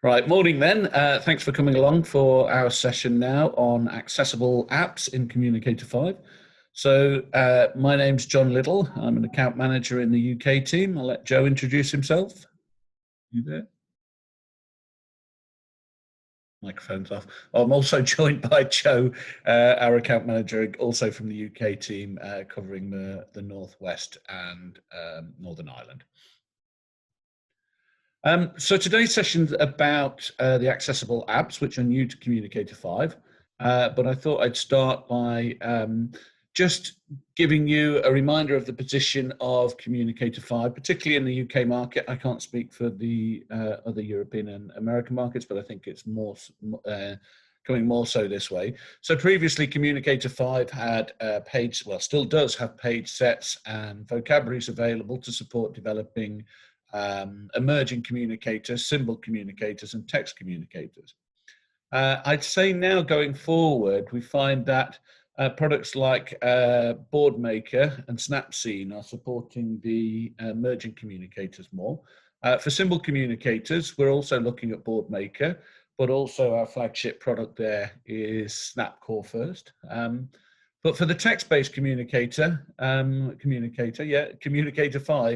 Right, morning then. Thanks for coming along for our session now on accessible apps in Communicator 5. My name's John Little. I'm an account manager in the UK team. I'll let Joe introduce himself. You there? Microphone's off. I'm also joined by Joe, our account manager, also from the UK team, covering the Northwest and Northern Ireland. So today's session's about the accessible apps, which are new to Communicator 5. But I thought I'd start by just giving you a reminder of the position of Communicator 5, particularly in the UK market. I can't speak for the other European and American markets, but I think it's coming more so this way. So previously, Communicator 5 had still does have page sets and vocabularies available to support developing emerging communicators, symbol communicators, and text communicators. I'd say now going forward, we find that products like BoardMaker and Snapscene are supporting the emerging communicators more. For symbol communicators, we're also looking at BoardMaker, but also our flagship product there is Snapcore First. But for the text-based Communicator 5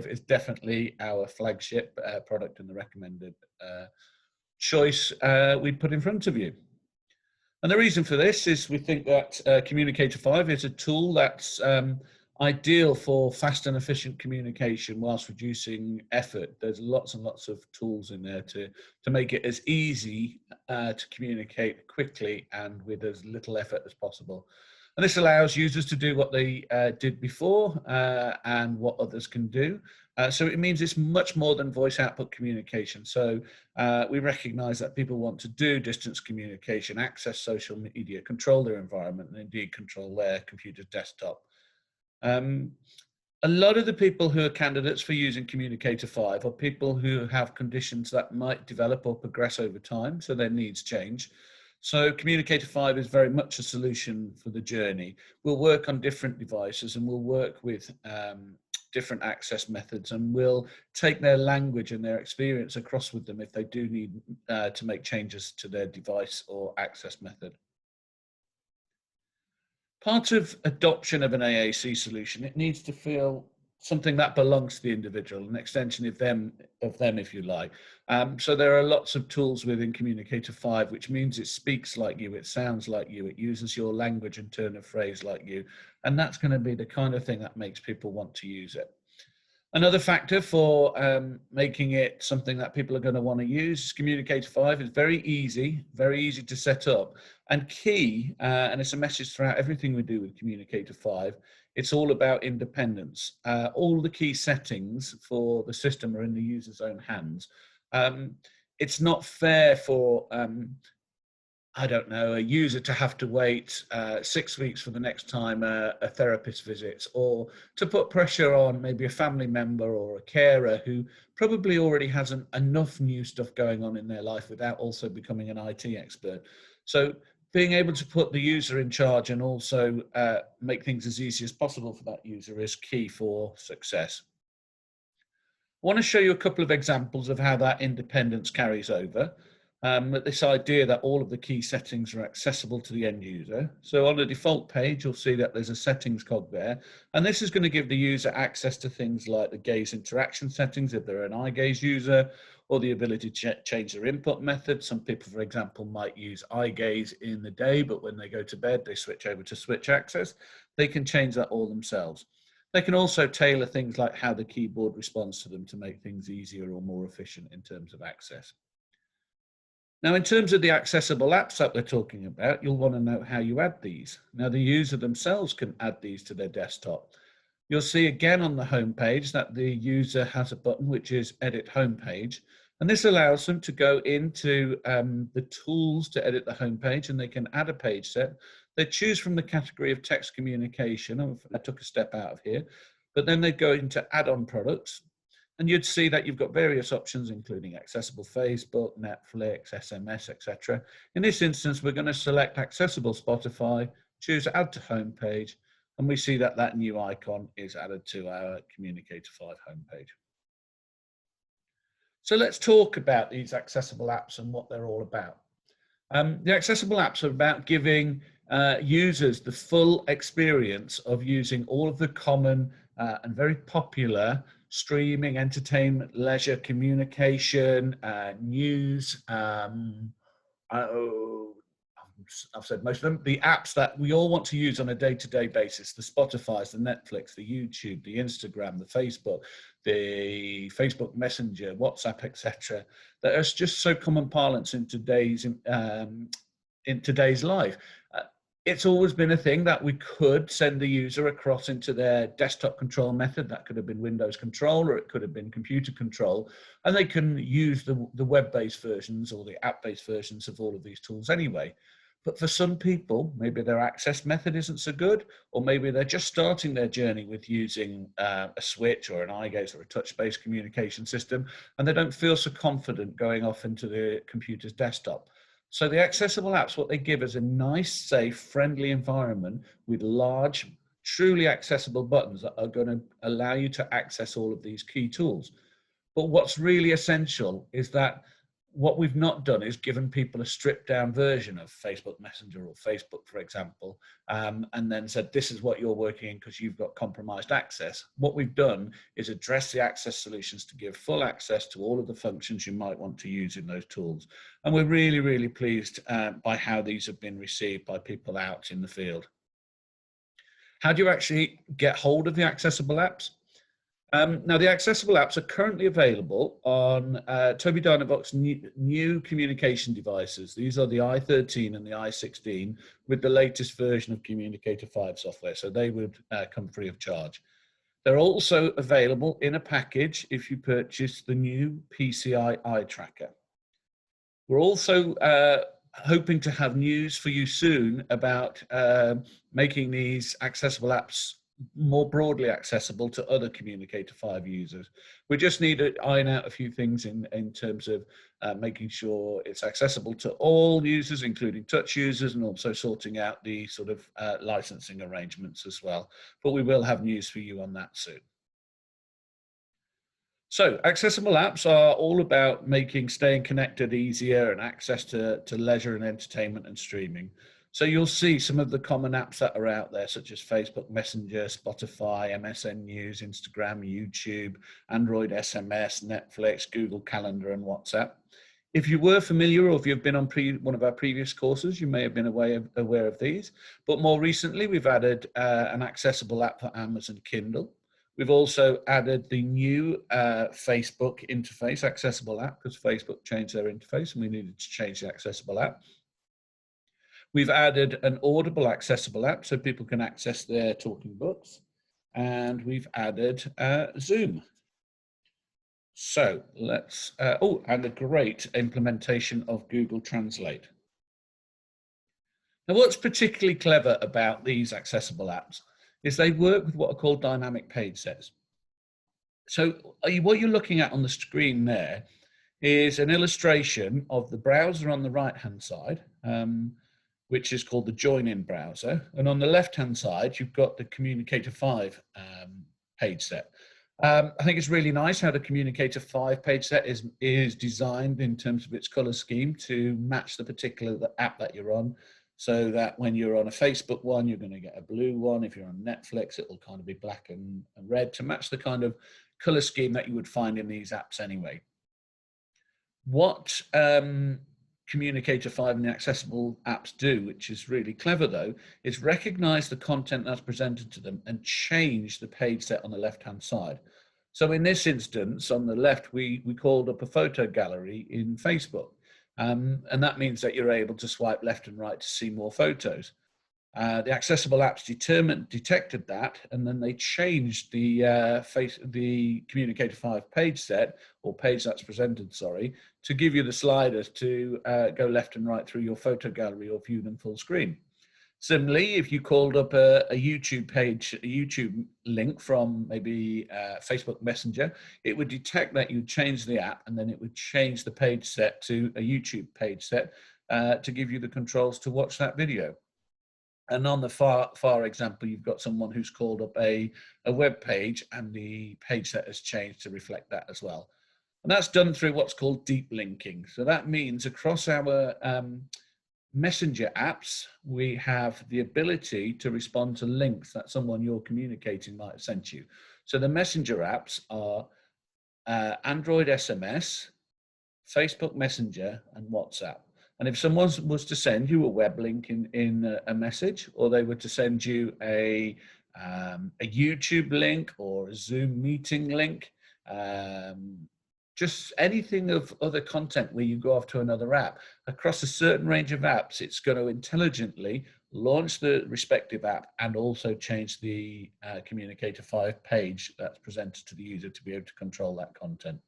is definitely our flagship product and the recommended choice we put in front of you. And the reason for this is we think that Communicator 5 is a tool that's ideal for fast and efficient communication whilst reducing effort. There's lots and lots of tools in there to make it as easy to communicate quickly and with as little effort as possible. And this allows users to do what they did before and what others can do. So it means it's much more than voice output communication. So we recognize that people want to do distance communication, access social media, control their environment, and indeed control their computer's desktop. A lot of the people who are candidates for using Communicator 5 are people who have conditions that might develop or progress over time, so their needs change. So Communicator 5 is very much a solution for the journey. We'll work on different devices and we'll work with different access methods, and we'll take their language and their experience across with them if they do need to make changes to their device or access method. Part of adoption of an AAC solution, it needs to feel something that belongs to the individual, an extension of them, if you like. So there are lots of tools within Communicator 5, which means it speaks like you, it sounds like you, it uses your language and turn of phrase like you. And that's going to be the kind of thing that makes people want to use it. Another factor for making it something that people are going to want to use, Communicator 5 is very easy to set up. And key, and it's a message throughout everything we do with Communicator 5, it's all about independence. All the key settings for the system are in the user's own hands. It's not fair for I don't know, a user to have to wait 6 weeks for the next time a therapist visits, or to put pressure on maybe a family member or a carer who probably already has enough new stuff going on in their life without also becoming an IT expert. So being able to put the user in charge and also make things as easy as possible for that user is key for success. I want to show you a couple of examples of how that independence carries over. This idea that all of the key settings are accessible to the end user. So on the default page, you'll see that there's a settings cog there. And this is going to give the user access to things like the gaze interaction settings if they're an eye gaze user, or the ability to change their input method. Some people, for example, might use eye gaze in the day, but when they go to bed, they switch over to switch access. They can change that all themselves. They can also tailor things like how the keyboard responds to them to make things easier or more efficient in terms of access. Now, in terms of the accessible apps that we're talking about, you'll want to know how you add these. Now, the user themselves can add these to their desktop. You'll see again on the home page that the user has a button which is Edit Home Page, and this allows them to go into the tools to edit the home page, and they can add a page set. They choose from the category of text communication. I took a step out of here, but then they go into add-on products. And you'd see that you've got various options, including accessible Facebook, Netflix, SMS, etc. In this instance, we're going to select accessible Spotify, choose add to homepage, and we see that that new icon is added to our Communicator 5 homepage. So let's talk about these accessible apps and what they're all about. The accessible apps are about giving users the full experience of using all of the common and very popular streaming, entertainment, leisure, communication, news, oh, I've said most of them, the apps that we all want to use on a day-to-day basis, the Spotifys, the Netflix, the YouTube, the Instagram, the Facebook Messenger, WhatsApp, etc. That is just so common parlance in today's life. It's always been a thing that we could send the user across into their desktop control method. That could have been Windows control, or it could have been computer control, and they can use the web-based versions or the app-based versions of all of these tools anyway. But for some people, maybe their access method isn't so good, or maybe they're just starting their journey with using a switch or an eye gaze or a touch-based communication system, and they don't feel so confident going off into the computer's desktop. So the accessible apps, what they give is a nice, safe, friendly environment with large, truly accessible buttons that are going to allow you to access all of these key tools. But what's really essential is that what we've not done is given people a stripped down version of Facebook Messenger or Facebook, for example, and then said, this is what you're working in because you've got compromised access. What we've done is address the access solutions to give full access to all of the functions you might want to use in those tools. And we're really, really pleased by how these have been received by people out in the field. How do you actually get hold of the accessible apps? Now, the accessible apps are currently available on Tobii Dynavox's new communication devices. These are the i13 and the i16 with the latest version of Communicator 5 software, so they would come free of charge. They're also available in a package if you purchase the new PCI eye tracker. We're also hoping to have news for you soon about making these accessible apps more broadly accessible to other Communicator 5 users. We just need to iron out a few things in terms of making sure it's accessible to all users, including touch users, and also sorting out the sort of licensing arrangements as well. But we will have news for you on that soon. So accessible apps are all about making staying connected easier and access to leisure and entertainment and streaming. So you'll see some of the common apps that are out there, such as Facebook Messenger, Spotify, MSN News, Instagram, YouTube, Android SMS, Netflix, Google Calendar, and WhatsApp. If you were familiar or if you've been on one of our previous courses, you may have been aware of these. But more recently, we've added an accessible app for Amazon Kindle. We've also added the new Facebook interface accessible app because Facebook changed their interface and we needed to change the accessible app. We've added an Audible accessible app so people can access their talking books. And we've added Zoom. So let's, and a great implementation of Google Translate. Now, what's particularly clever about these accessible apps is they work with what are called dynamic page sets. So what you're looking at on the screen there is an illustration of the browser on the right-hand side, which is called the join-in browser. And on the left-hand side, you've got the Communicator 5 page set. I think it's really nice how the Communicator 5 page set is designed in terms of its color scheme to match the particular app that you're on. So that when you're on a Facebook one, you're going to get a blue one. If you're on Netflix, it will kind of be black and red to match the kind of color scheme that you would find in these apps anyway. What Communicator 5 and the accessible apps do, which is really clever though, is recognize the content that's presented to them and change the page set on the left-hand side. So in this instance, on the left, we called up a photo gallery in Facebook. And that means that you're able to swipe left and right to see more photos. The accessible apps detected that, and then they changed the Communicator 5 page set, or page that's presented, sorry, to give you the sliders to go left and right through your photo gallery or view them full screen. Similarly, if you called up a YouTube page, a YouTube link from maybe Facebook Messenger, it would detect that you'd change the app, and then it would change the page set to a YouTube page set to give you the controls to watch that video. And on the far example, you've got someone who's called up a web page, and the page set has changed to reflect that as well. And that's done through what's called deep linking. So that means across our Messenger apps, we have the ability to respond to links that someone you're communicating might have sent you. So the Messenger apps are Android SMS, Facebook Messenger, and WhatsApp. And if someone was to send you a web link in a message, or they were to send you a YouTube link or a Zoom meeting link, just anything of other content where you go off to another app, across a certain range of apps, it's going to intelligently launch the respective app and also change the Communicator 5 page that's presented to the user to be able to control that content.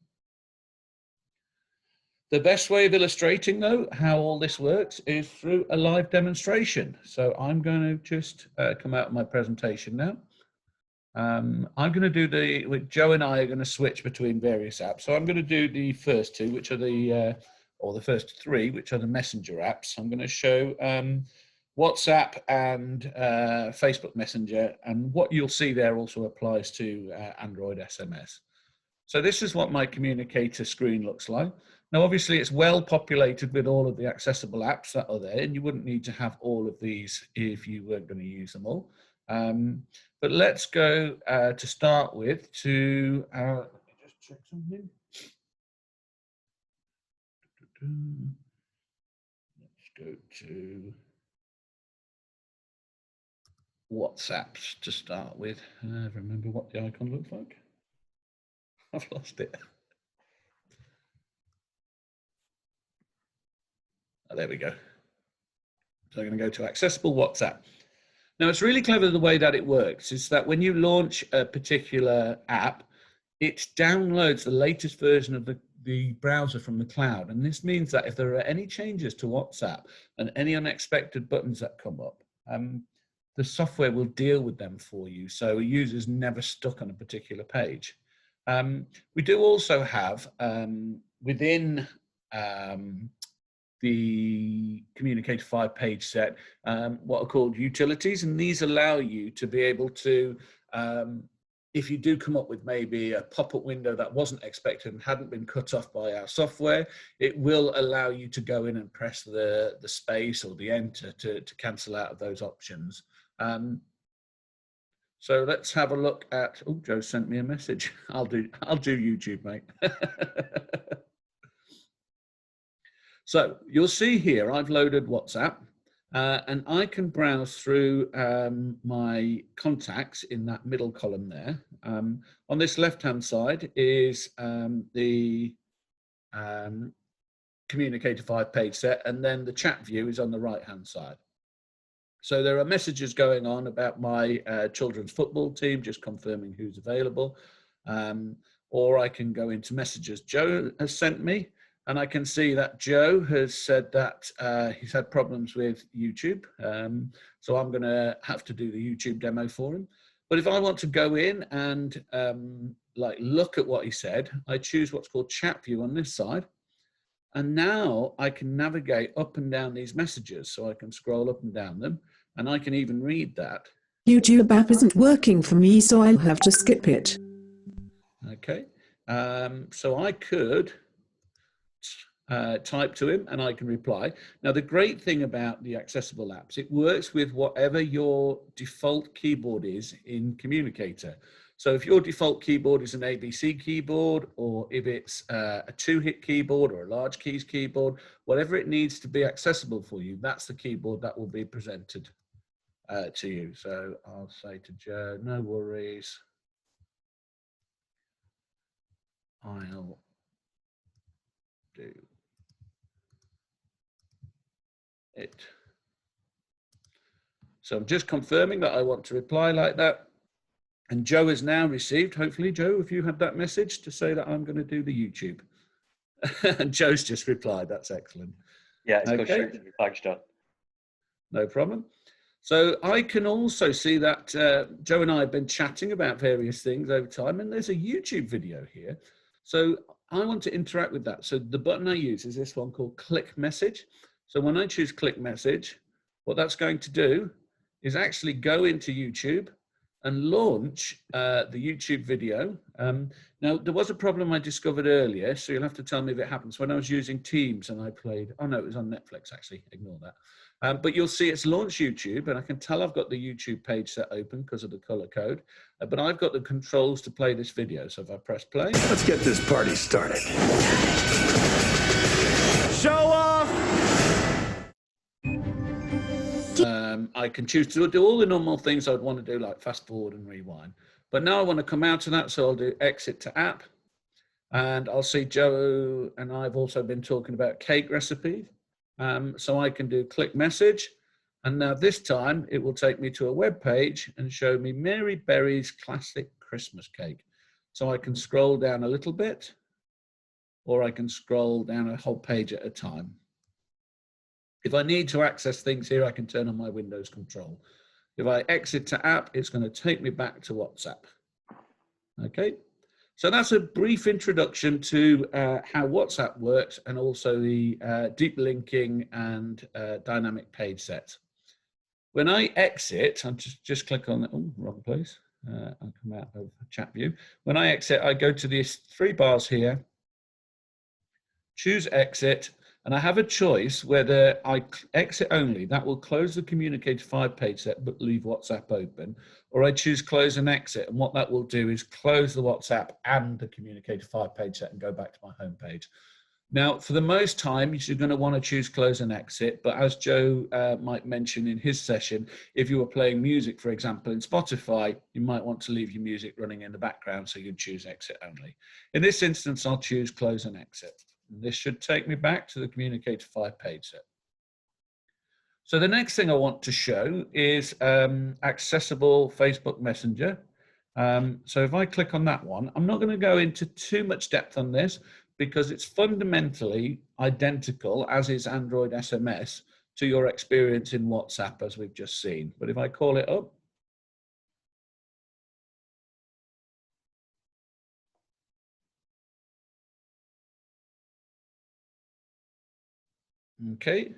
The best way of illustrating, though, how all this works is through a live demonstration. So I'm going to just come out of my presentation now. I'm going to do Joe and I are going to switch between various apps. So I'm going to do the first two, which are or the first three, which are the Messenger apps. I'm going to show WhatsApp and Facebook Messenger, and what you'll see there also applies to Android SMS. So this is what my Communicator screen looks like. Now, obviously, it's well populated with all of the accessible apps that are there, and you wouldn't need to have all of these if you weren't going to use them all. But let's go to start with to, let me just check something. Let's go to WhatsApp to start with. Remember what the icon looks like? I've lost it. Oh, there we go. So I'm going to go to accessible WhatsApp. Now, it's really clever the way that it works is that when you launch a particular app, it downloads the latest version of the browser from the cloud. And this means that if there are any changes to WhatsApp and any unexpected buttons that come up, the software will deal with them for you. So a user's never stuck on a particular page. We do also have within the Communicator 5 page set, what are called utilities, and these allow you to be able to, if you do come up with maybe a pop-up window that wasn't expected and hadn't been cut off by our software, it will allow you to go in and press the space or the enter to cancel out of those options. So let's have a look at, oh, Joe sent me a message. I'll do YouTube, mate. So you'll see here, I've loaded WhatsApp and I can browse through my contacts in that middle column there. On this left-hand side is the Communicator 5 page set, and then the chat view is on the right-hand side. So there are messages going on about my children's football team, just confirming who's available. Or I can go into messages Joe has sent me, and I can see that Joe has said that he's had problems with YouTube. So I'm going to have to do the YouTube demo for him. But if I want to go in and like look at what he said, I choose what's called chat view on this side. And now I can navigate up and down these messages. So I can scroll up and down them, and I can even read that. YouTube app isn't working for me, so I'll have to skip it. Okay. So I could type to him and I can reply. Now, the great thing about the accessible apps, it works with whatever your default keyboard is in Communicator. So if your default keyboard is an ABC keyboard, or if it's a 2-hit keyboard or a large keys keyboard, whatever it needs to be accessible for you, that's the keyboard that will be presented to you. So I'll say to Joe, no worries. I'll do it. So I'm just confirming that I want to reply like that. And Joe has now received, hopefully, Joe, if you had that message to say that I'm going to do the YouTube. And Joe's just replied. That's excellent. Yeah, it's got straight to the page done. No problem. So I can also see that Joe and I have been chatting about various things over time, and there's a YouTube video here. So I want to interact with that. So the button I use is this one called Click Message. So when I choose Click Message, what that's going to do is actually go into YouTube and launch the YouTube video. Now, there was a problem I discovered earlier, so you'll have to tell me if it happens. When I was using Teams and I played, oh no, it was on Netflix actually, ignore that. But you'll see it's launched YouTube, and I can tell I've got the YouTube page set open because of the color code, but I've got the controls to play this video. So if I press play. Let's get this party started. Show off! I can choose to do all the normal things I'd want to do, like fast forward and rewind. But now I want to come out of that, so I'll do exit to app. And I'll see Joe and I've also been talking about cake recipes. So I can do click message. And now this time it will take me to a web page and show me Mary Berry's classic Christmas cake. So I can scroll down a little bit, or I can scroll down a whole page at a time. If I need to access things here, I can turn on my Windows control. If I exit to app, it's going to take me back to WhatsApp. Okay, so that's a brief introduction to how WhatsApp works, and also the deep linking and dynamic page set. When I exit, I'll just click on, oh, wrong place. I'll come out of chat view. When I exit, I go to these 3 bars here, choose exit, and I have a choice whether I exit only, that will close the Communicator 5 page set but leave WhatsApp open, or I choose close and exit, and what that will do is close the WhatsApp and the Communicator 5 page set and go back to my home page. Now, for the most time, you're going to want to choose close and exit, but as Joe might mention in his session, if you were playing music, for example, in Spotify, you might want to leave your music running in the background, so you'd choose exit only. In this instance, I'll choose close and exit. This should take me back to the Communicator 5 page set. So the next thing I want to show is accessible Facebook Messenger. So if I click on that one, I'm not going to go into too much depth on this because it's fundamentally identical, as is Android SMS, to your experience in WhatsApp, as we've just seen. But if I call it up, okay,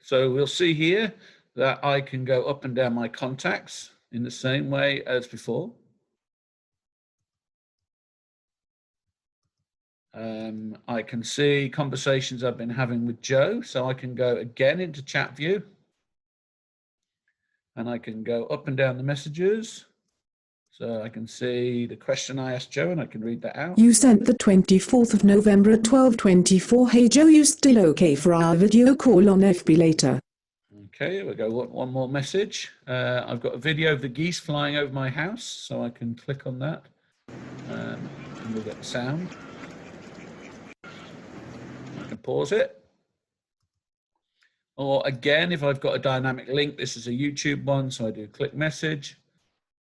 so we'll see here that I can go up and down my contacts in the same way as before. I can see conversations I've been having with Joe, so I can go again into chat view, and I can go up and down the messages. So I can see the question I asked Joe, and I can read that out. You sent the 24th of November at 12:24. Hey Joe, you still okay for our video call on FB later? Okay, we'll go one more message. I've got a video of the geese flying over my house, so I can click on that, and we'll get the sound. I can pause it. Or again, if I've got a dynamic link, this is a YouTube one, so I do click message.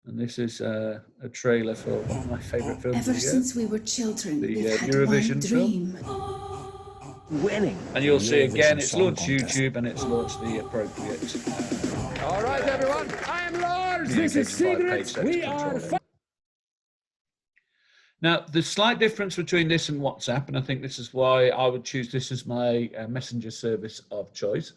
And this is a trailer for one of my favorite films. Ever since we were children, the we've had Eurovision one dream. Winning. And you'll see again, it's launched YouTube and it's launched the appropriate. All right, everyone. I am Lars. This is Secrets. We are. Now, the slight difference between this and WhatsApp, and I think this is why I would choose this as my messenger service of choice.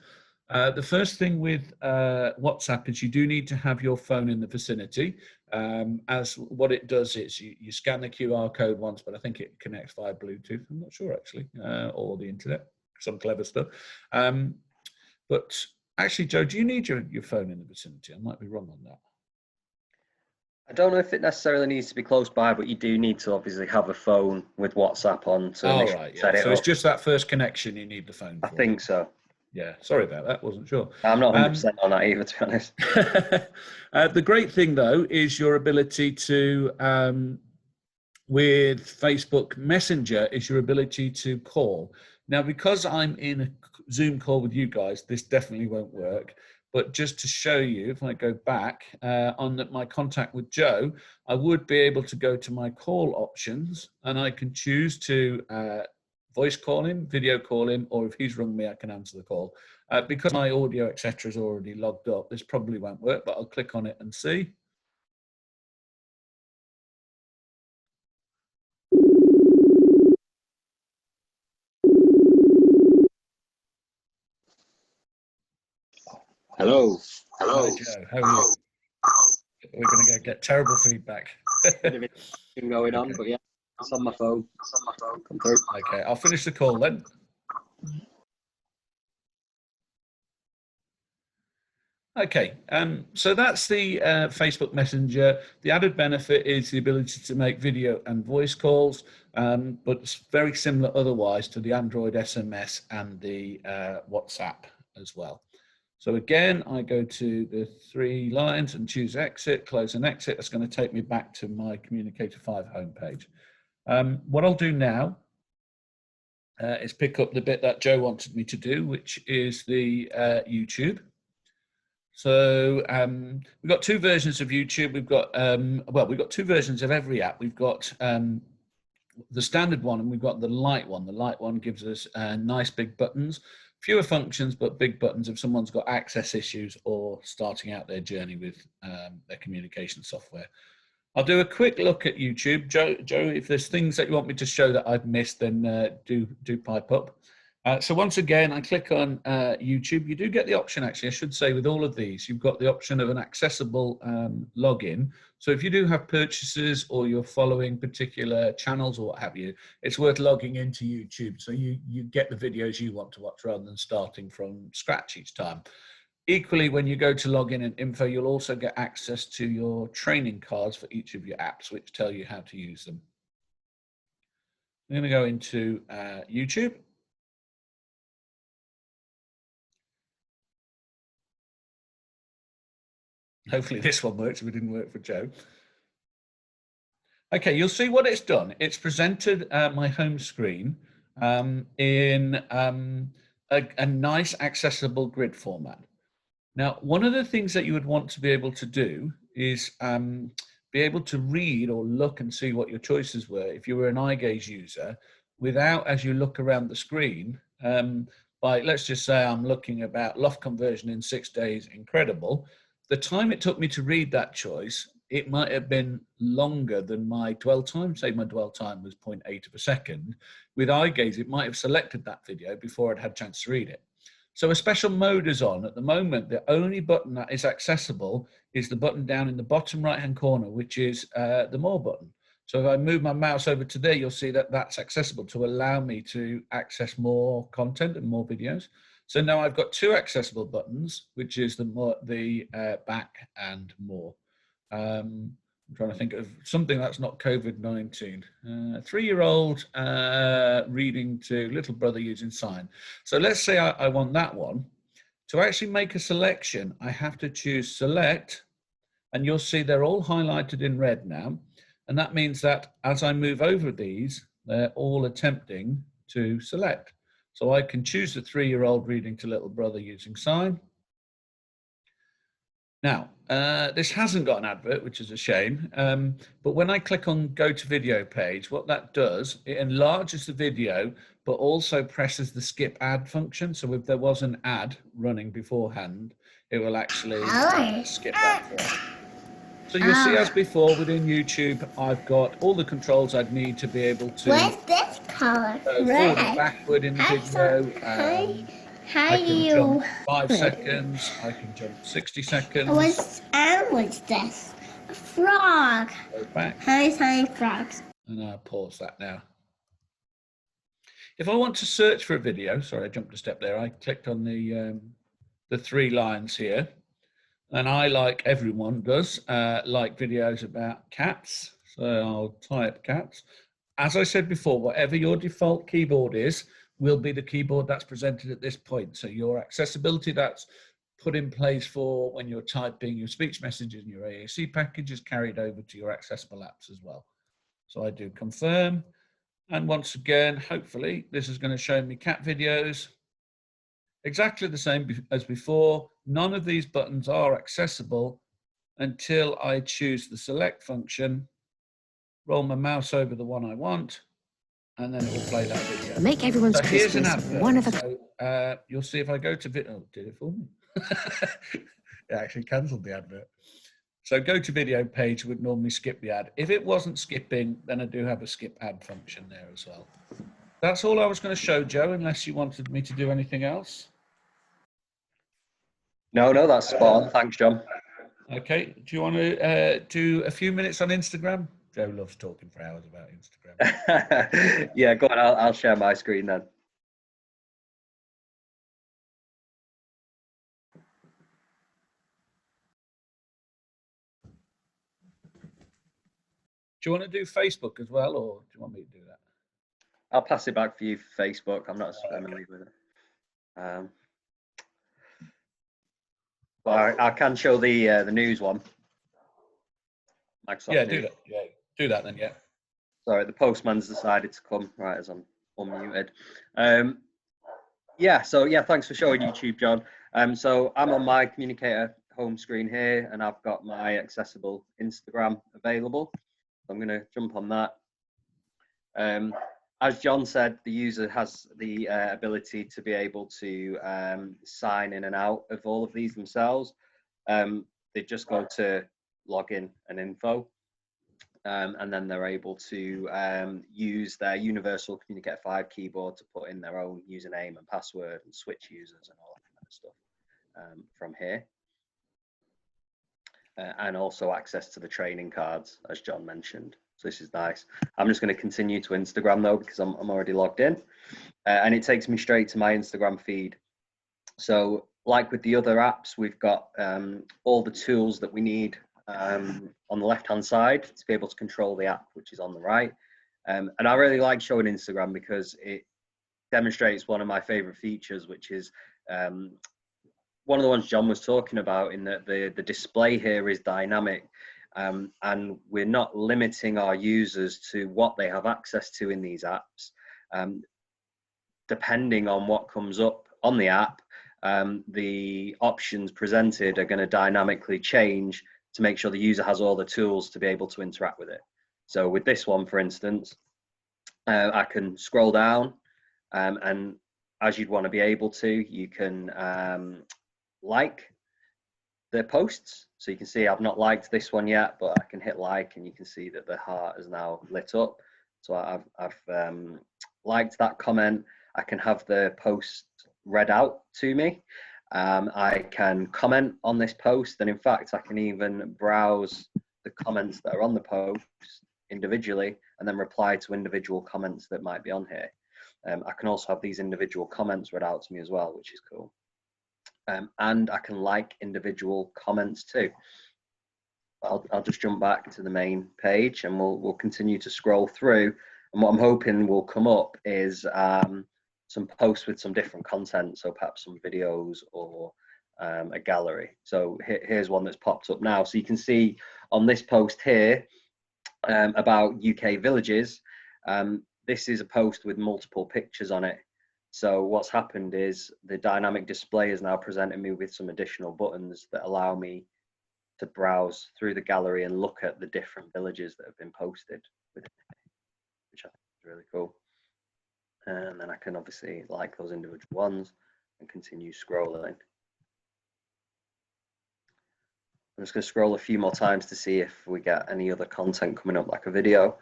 The first thing with WhatsApp is you do need to have your phone in the vicinity, as what it does is you scan the QR code once, but I think it connects via Bluetooth. I'm not sure actually, or the internet, some clever stuff. But actually, Joe, do you need your phone in the vicinity? I might be wrong on that. I don't know if it necessarily needs to be close by, but you do need to obviously have a phone with WhatsApp on to right, yeah. set it so up. It's just that first connection you need the phone for. I think so. Yeah, sorry about that, wasn't sure. I'm not 100% on that either, to be honest. The great thing, though, is your ability to, with Facebook Messenger, is your ability to call. Now, because I'm in a Zoom call with you guys, this definitely won't work. But just to show you, if I go back on my contact with Joe, I would be able to go to my call options, and I can choose to voice call him, video call him, or if he's rung me, I can answer the call. Because my audio, etc., is already logged up, this probably won't work, but I'll click on it and see. Hello. Hi, Joe. How are you? We're going to get terrible feedback. Bit of it going on, but yeah, it's on my phone. Come through. Okay, I'll finish the call then. Okay, so that's the Facebook Messenger. The added benefit is the ability to make video and voice calls, but it's very similar otherwise to the Android SMS and the WhatsApp as well. So again, I go to the 3 lines and choose exit, close and exit. That's going to take me back to my Communicator 5 homepage. What I'll do now is pick up the bit that Joe wanted me to do, which is the YouTube. So we've got 2 versions of YouTube. We've got, well, we've got 2 versions of every app. We've got the standard one and we've got the light one. The light one gives us nice big buttons, fewer functions, but big buttons if someone's got access issues or starting out their journey with their communication software. I'll do a quick look at YouTube. Joe, if there's things that you want me to show that I've missed, then do pipe up. So once again, I click on YouTube. You do get the option, actually, I should say, with all of these, you've got the option of an accessible login. So if you do have purchases or you're following particular channels or what have you, it's worth logging into YouTube so you get the videos you want to watch rather than starting from scratch each time. Equally, when you go to login and info, you'll also get access to your training cards for each of your apps, which tell you how to use them. I'm going to go into YouTube. Hopefully this one works if it didn't work for Joe. Okay, you'll see what it's done. It's presented my home screen in a nice accessible grid format. Now, one of the things that you would want to be able to do is be able to read or look and see what your choices were if you were an eye gaze user without, as you look around the screen, by, let's just say I'm looking about loft conversion in 6 days, incredible. The time it took me to read that choice, it might have been longer than my dwell time. Say my dwell time was 0.8 of a second. With eye gaze, it might have selected that video before I'd had a chance to read it. So a special mode is on. At the moment, the only button that is accessible is the button down in the bottom right-hand corner, which is the More button. So if I move my mouse over to there, you'll see that that's accessible to allow me to access more content and more videos. So now I've got 2 accessible buttons, which is the back and more. I'm trying to think of something that's not COVID-19. 3-year-old reading to little brother using sign. So let's say I want that one. To actually make a selection, I have to choose select, and you'll see they're all highlighted in red now. And that means that as I move over these, they're all attempting to select. So I can choose the 3-year-old reading to little brother using sign. Now, this hasn't got an advert, which is a shame, but when I click on go to video page, what that does, it enlarges the video, but also presses the skip ad function. So if there was an ad running beforehand, it will actually skip that for us. So you'll see as before within YouTube, I've got all the controls I'd need to be able to What's this color? go forward and backward in the video. I can jump 5 seconds, I can jump 60 seconds. What's this? A frog. Go back. Tiny frogs. And I'll pause that now. If I want to search for a video, sorry, I jumped a step there. I clicked on the 3 lines here. And I, like everyone does, like videos about cats. So I'll type cats. As I said before, whatever your default keyboard is, will be the keyboard that's presented at this point. So your accessibility that's put in place for when you're typing your speech messages and your AAC package is carried over to your accessible apps as well. So I do confirm. And once again, hopefully, this is going to show me cat videos. Exactly the same as before. None of these buttons are accessible until I choose the select function, roll my mouse over the one I want, and then it will play that video. Make everyone's so here's an Christmas advert. one of a... So, you'll see if I go to video, oh, did it for me? It actually cancelled the advert. So go to video page would normally skip the ad. If it wasn't skipping, then I do have a skip ad function there as well. That's all I was going to show, Joe, unless you wanted me to do anything else. No, that's spot on. Thanks, John. Okay. Do you want to do a few minutes on Instagram? Joe loves talking for hours about Instagram. Yeah, go on. I'll share my screen then. Do you want to do Facebook as well, or do you want me to do that? I'll pass it back for you for Facebook. I'm not as familiar with it. But I can show the news one. Microsoft Yeah, News. do that. Yeah, do that then. Yeah. Sorry, the postman's decided to come right as I'm unmuted. Yeah, so yeah, thanks for showing YouTube, John. So I'm on my Communicator home screen here, and I've got my accessible Instagram available. So I'm going to jump on that. As John said, the user has the ability to be able to sign in and out of all of these themselves. They just go to login and info, and then they're able to use their Universal Communicator 5 keyboard to put in their own username and password and switch users and all that kind of stuff from here. And also access to the training cards, as John mentioned. So this is nice. I'm just going to continue to Instagram though, because I'm already logged in. And it takes me straight to my Instagram feed. So like with the other apps, we've got all the tools that we need on the left-hand side to be able to control the app, which is on the right. And I really like showing Instagram because it demonstrates one of my favorite features, which is one of the ones John was talking about, in that the display here is dynamic, and we're not limiting our users to what they have access to in these apps. Depending on what comes up on the app, the options presented are going to dynamically change to make sure the user has all the tools to be able to interact with it. So with this one, for instance, I can scroll down, and as you'd want to be able to, you can like the posts. So you can see I've not liked this one yet, but I can hit like, and you can see that the heart is now lit up. So I've liked that comment. I can have the post read out to me. I can comment on this post, and in fact, I can even browse the comments that are on the post individually and then reply to individual comments that might be on here. I can also have these individual comments read out to me as well, which is cool. And I can like individual comments too. I'll just jump back to the main page, and we'll continue to scroll through. And what I'm hoping will come up is some posts with some different content, so perhaps some videos or a gallery. So here's one that's popped up now. So you can see on this post here about UK villages, this is a post with multiple pictures on it. So what's happened is the dynamic display is now presenting me with some additional buttons that allow me to browse through the gallery and look at the different villages that have been posted, which I think is really cool. And then I can obviously like those individual ones and continue scrolling. I'm just going to scroll a few more times to see if we get any other content coming up, like a video.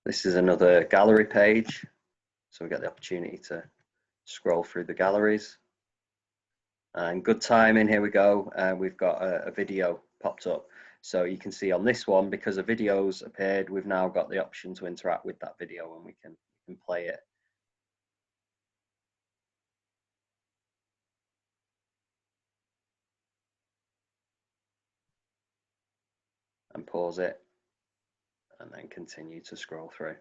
This is another gallery page. So we get the opportunity to scroll through the galleries. And good timing, here we go. We've got a video popped up. So you can see on this one, because a video's appeared, we've now got the option to interact with that video, and we can play it. And pause it, and then continue to scroll through.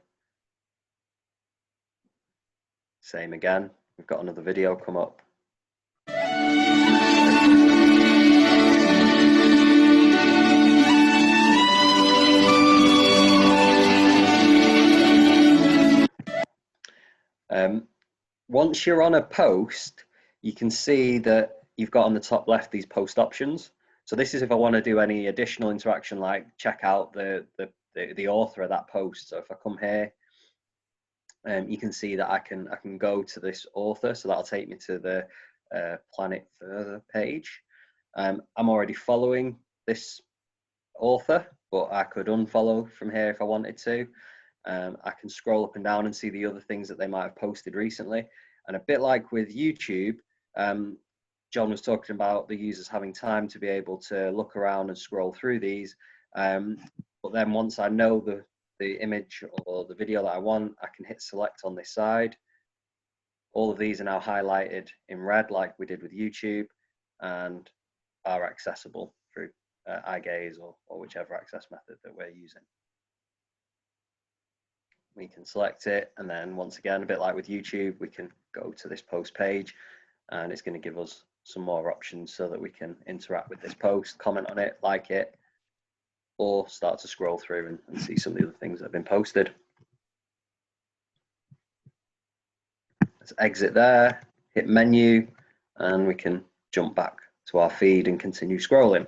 Same again, we've got another video come up. Once you're on a post, you can see that you've got on the top left these post options. So this is if I want to do any additional interaction, like check out the author of that post. So if I come here, you can see that I can go to this author. So that'll take me to the Planet Further page. I'm already following this author, but I could unfollow from here if I wanted to. I can scroll up and down and see the other things that they might have posted recently. And a bit like with YouTube, John was talking about the users having time to be able to look around and scroll through these. But then once I know the image or the video that I want, I can hit select on this side. All of these are now highlighted in red like we did with YouTube and are accessible through eye gaze or whichever access method that we're using. We can select it, and then once again, a bit like with YouTube, we can go to this post page and it's going to give us some more options so that we can interact with this post, comment on it, like it, or start to scroll through and see some of the other things that have been posted. Let's exit there, hit menu, and we can jump back to our feed and continue scrolling.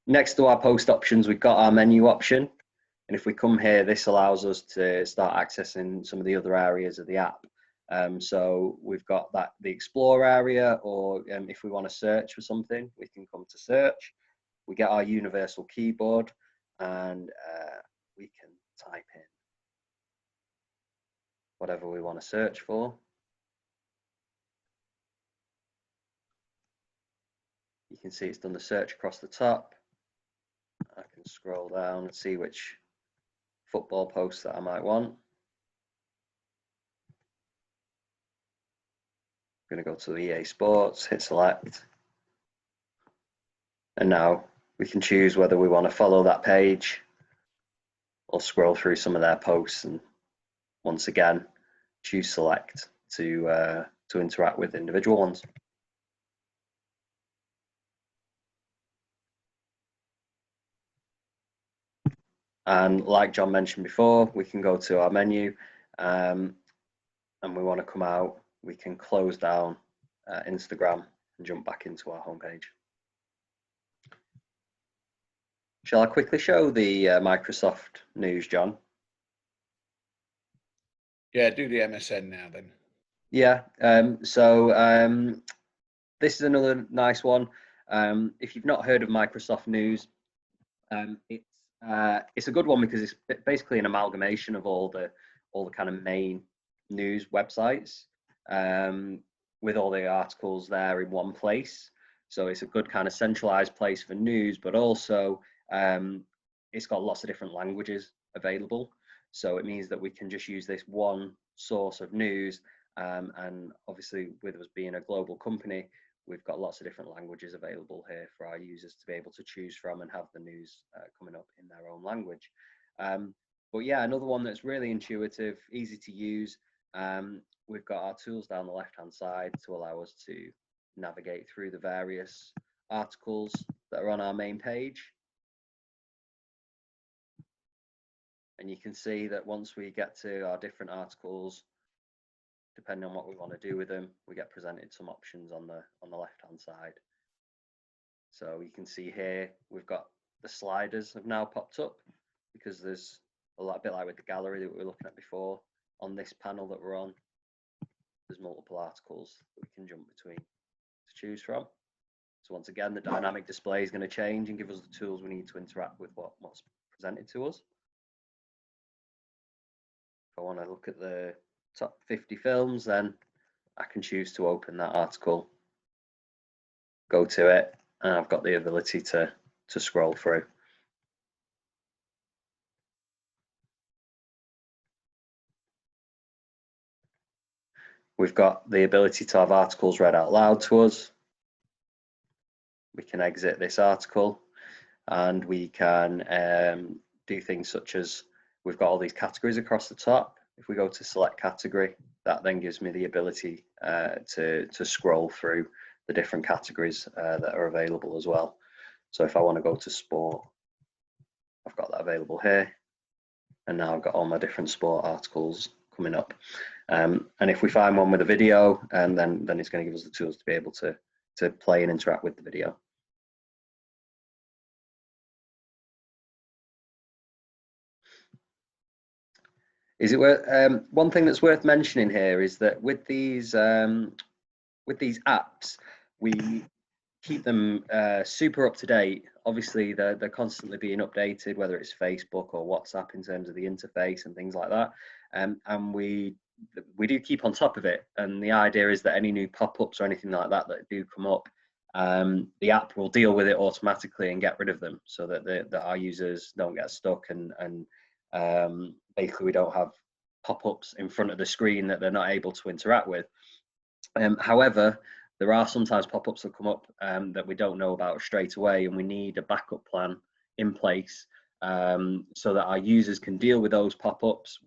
Next to our post options, we've got our menu option. And if we come here, this allows us to start accessing some of the other areas of the app. So we've got the explore area, or if we want to search for something, we can come to search. We get our universal keyboard, and we can type in whatever we want to search for. You can see it's done the search across the top. I can scroll down and see which football post that I might want. I'm going to go to the EA Sports, hit select. And now we can choose whether we want to follow that page or scroll through some of their posts, and once again, choose select to interact with individual ones. And like John mentioned before, we can go to our menu and we want to come out, we can close down Instagram and jump back into our homepage. Shall I quickly show the Microsoft news, John? Yeah, do the MSN now then. Yeah, this is another nice one. If you've not heard of Microsoft News, it's a good one because it's basically an amalgamation of all the kind of main news websites with all the articles there in one place. So it's a good kind of centralized place for news, but also it's got lots of different languages available. So it means that we can just use this one source of news, and obviously with us being a global company, we've got lots of different languages available here for our users to be able to choose from and have the news coming up in their own language. But yeah, another one that's really intuitive, easy to use. We've got our tools down the left-hand side to allow us to navigate through the various articles that are on our main page. And you can see that once we get to our different articles, depending on what we want to do with them, we get presented some options on the left-hand side. So you can see here, we've got the sliders have now popped up because there's a bit like with the gallery that we were looking at before. On this panel that we're on, there's multiple articles that we can jump between to choose from. So once again, the dynamic display is going to change and give us the tools we need to interact with what's presented to us. If I want to look at the top 50 films, then I can choose to open that article, go to it, and I've got the ability to scroll through. We've got the ability to have articles read out loud to us. We can exit this article, and we can do things such as, we've got all these categories across the top. If we go to select category, that then gives me the ability to scroll through the different categories that are available as well. So if I want to go to sport, I've got that available here. And now I've got all my different sport articles coming up. And if we find one with a video, and then it's going to give us the tools to be able to play and interact with the video. Is it worth, one thing that's worth mentioning here is that with these apps, we keep them super up to date. Obviously, they're constantly being updated, whether it's Facebook or WhatsApp in terms of the interface and things like that. And we we do keep on top of it, and the idea is that any new pop-ups or anything like that that do come up, the app will deal with it automatically and get rid of them, so that our users don't get stuck, and basically we don't have pop-ups in front of the screen that they're not able to interact with. However, there are sometimes pop-ups that come up that we don't know about straight away, and we need a backup plan in place so that our users can deal with those pop-ups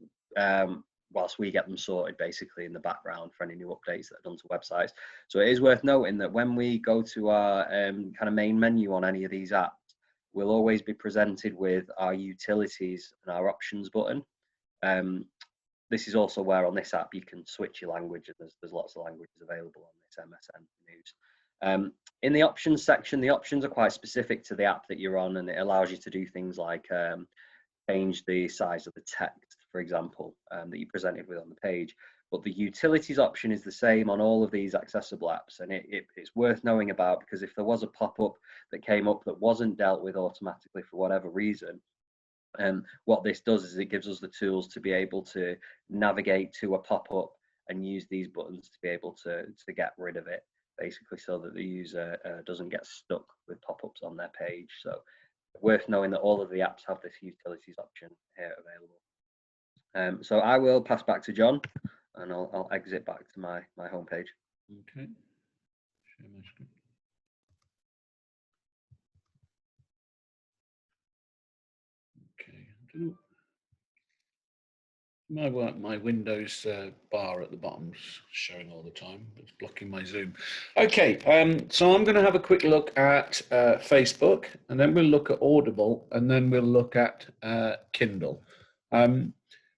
whilst we get them sorted basically in the background for any new updates that are done to websites. So it is worth noting that when we go to our kind of main menu on any of these apps, we'll always be presented with our utilities and our options button. This is also where on this app you can switch your language, and there's lots of languages available on this MSN News. In the options section, the options are quite specific to the app that you're on, and it allows you to do things like change the size of the text, for example, that you presented with on the page. But the utilities option is the same on all of these accessible apps, and it's worth knowing about, because if there was a pop-up that came up that wasn't dealt with automatically for whatever reason, what this does is it gives us the tools to be able to navigate to a pop-up and use these buttons to be able to get rid of it, basically, so that the user doesn't get stuck with pop-ups on their page. So worth knowing that all of the apps have this utilities option here available. So I will pass back to John, and I'll exit back to my homepage. Okay. Share my screen. Okay. My Windows bar at the bottom's showing all the time. It's blocking my Zoom. Okay, so I'm going to have a quick look at Facebook, and then we'll look at Audible, and then we'll look at Kindle.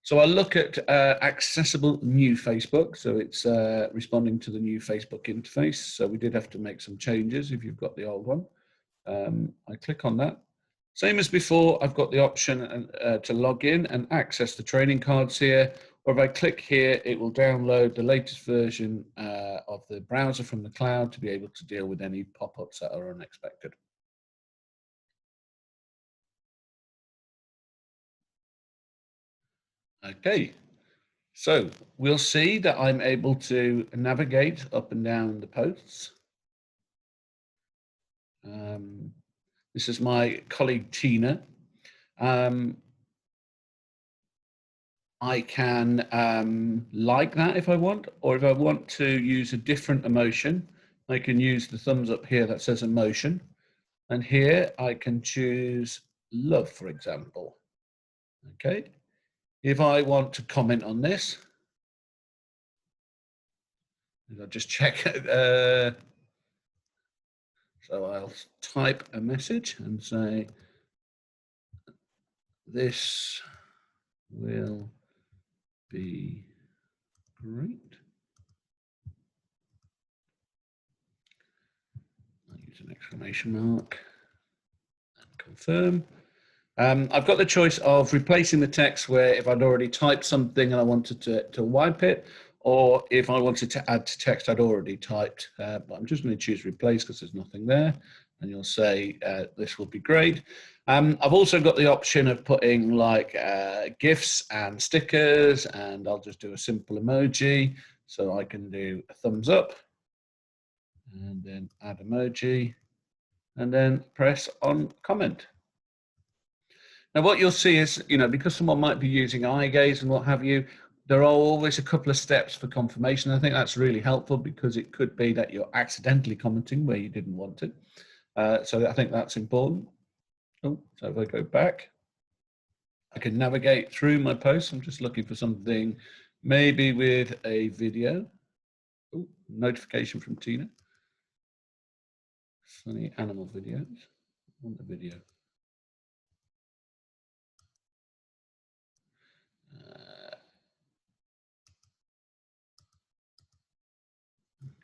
So I'll look at accessible new Facebook. So it's responding to the new Facebook interface. So we did have to make some changes if you've got the old one. I click on that. Same as before, I've got the option to log in and access the training cards here, or if I click here, it will download the latest version of the browser from the cloud to be able to deal with any pop-ups that are unexpected. Okay, so we'll see that I'm able to navigate up and down the posts. This is my colleague Tina. I can like that if I want, or if I want to use a different emotion, I can use the thumbs up here that says emotion. And here I can choose love, for example. Okay. If I want to comment on this, I'll just check. So I'll type a message and say, this will be great. I'll use an exclamation mark and confirm. I've got the choice of replacing the text where if I'd already typed something and I wanted to wipe it, or if I wanted to add to text I'd already typed, but I'm just going to choose replace because there's nothing there, and you'll say this will be great. I've also got the option of putting like GIFs and stickers, and I'll just do a simple emoji. So I can do a thumbs up and then add emoji and then press on comment. Now what you'll see is, because someone might be using eye gaze and what have you, there are always a couple of steps for confirmation. I think that's really helpful because it could be that you're accidentally commenting where you didn't want it. So I think that's important. Oh, so if I go back, I can navigate through my posts. I'm just looking for something maybe with a video. Oh, notification from Tina. Funny animal videos. I want the video.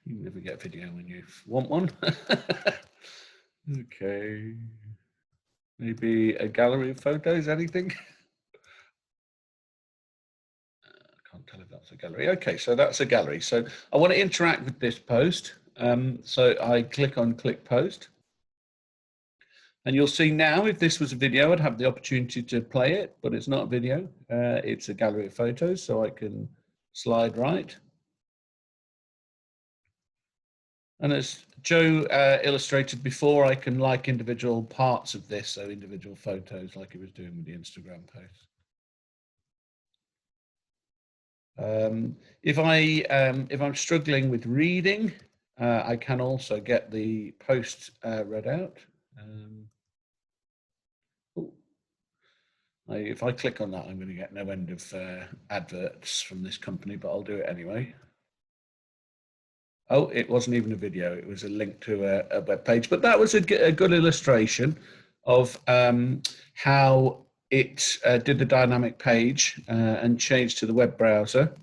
You never get video when you want one. Okay. Maybe a gallery of photos, anything? I can't tell if that's a gallery. Okay, so that's a gallery. So I want to interact with this post. So I click on click post. And you'll see now, if this was a video, I'd have the opportunity to play it, but it's not a video. It's a gallery of photos, so I can slide right. And as Joe illustrated before, I can like individual parts of this, so individual photos like he was doing with the Instagram post. If I'm struggling with reading, I can also get the post read out. If I click on that, I'm going to get no end of adverts from this company, but I'll do it anyway. Oh, it wasn't even a video. It was a link to a web page. But that was a good illustration of how it did the dynamic page and changed to the web browser.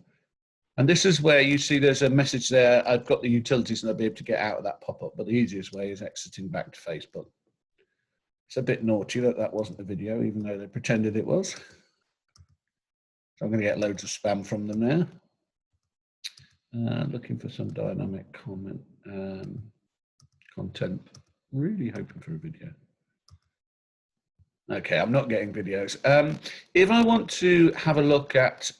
And this is where you see there's a message there. I've got the utilities and I'll be able to get out of that pop-up. But the easiest way is exiting back to Facebook. It's a bit naughty that that wasn't a video, even though they pretended it was. So I'm going to get loads of spam from them now. Looking for some dynamic comment content. Really hoping for a video. Okay, I'm not getting videos. If I want to have a look at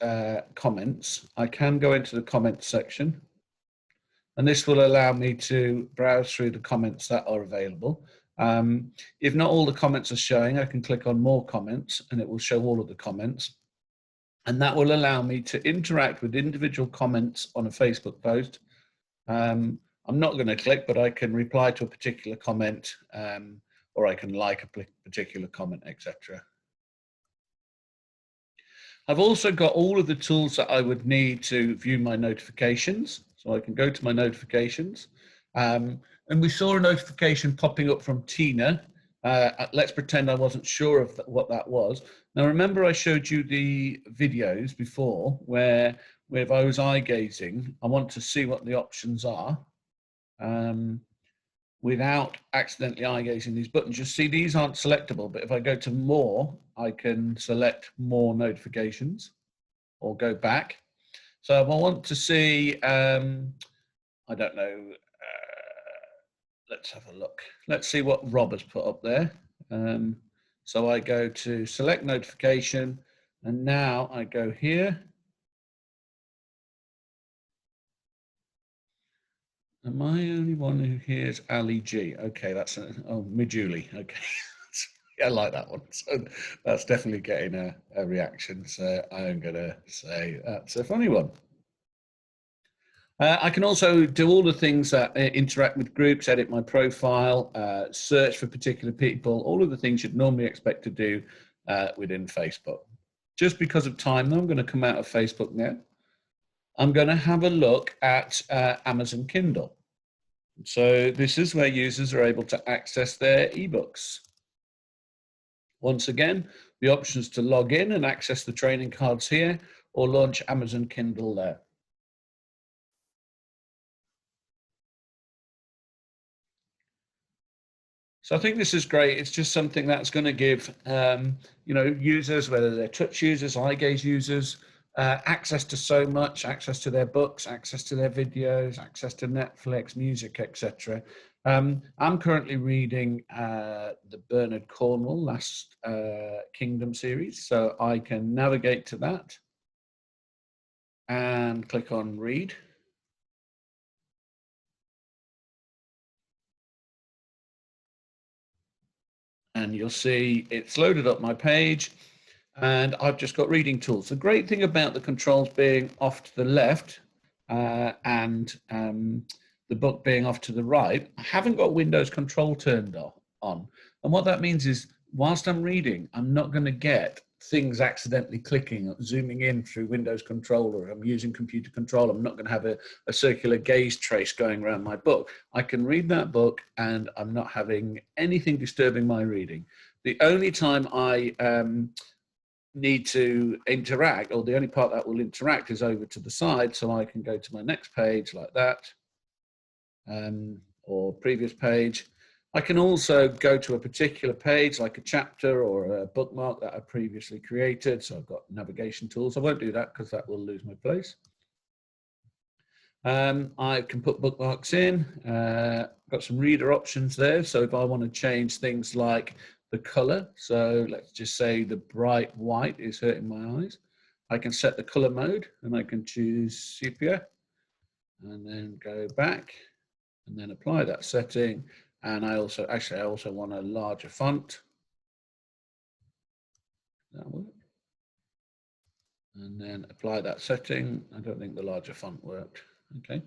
comments, I can go into the comments section. And this will allow me to browse through the comments that are available. If not all the comments are showing, I can click on more comments and it will show all of the comments. And that will allow me to interact with individual comments on a Facebook post. I'm not going to click, but I can reply to a particular comment, or I can like a particular comment, etc. I've also got all of the tools that I would need to view my notifications. So I can go to my notifications. And we saw a notification popping up from Tina. Let's pretend I wasn't sure of what that was. Now, remember I showed you the videos before where if I was eye gazing, I want to see what the options are without accidentally eye gazing these buttons. You see these aren't selectable, but if I go to more, I can select more notifications or go back. So if I want to see, I don't know, let's have a look. Let's see what Rob has put up there. So I go to select notification, and now I go here. Am I the only one who hears Ali G? Okay, that's Midjuli. Okay, I like that one. So that's definitely getting a reaction. So I'm gonna say that's a funny one. I can also do all the things that interact with groups, edit my profile, search for particular people, all of the things you'd normally expect to do within Facebook. Just because of time, though, I'm going to come out of Facebook now. I'm going to have a look at Amazon Kindle. So this is where users are able to access their ebooks. Once again, the options to log in and access the training cards here, or launch Amazon Kindle there. So I think this is great. It's just something that's going to give users, whether they're touch users, eye gaze users, access to so much, access to their books, access to their videos, access to Netflix, music, etc. I'm currently reading the Bernard Cornwell Last Kingdom series, so I can navigate to that and click on read. And you'll see it's loaded up my page and I've just got reading tools. The great thing about the controls being off to the left and the book being off to the right, I haven't got Windows control turned on. And what that means is whilst I'm reading, I'm not going to get things accidentally clicking, zooming in through Windows controller. I'm using computer control. I'm not going to have a circular gaze trace going around my book. I can read that book and I'm not having anything disturbing my reading. The only time I need to interact, or the only part that will interact, is over to the side, so I can go to my next page like that, or previous page. I can also go to a particular page, like a chapter or a bookmark that I previously created. So I've got navigation tools. I won't do that because that will lose my place. I can put bookmarks in. Got some reader options there. So if I want to change things like the color, so let's just say the bright white is hurting my eyes. I can set the color mode, and I can choose sepia, and then go back, and then apply that setting. And I also want a larger font. That work. And then apply that setting. I don't think the larger font worked. Okay.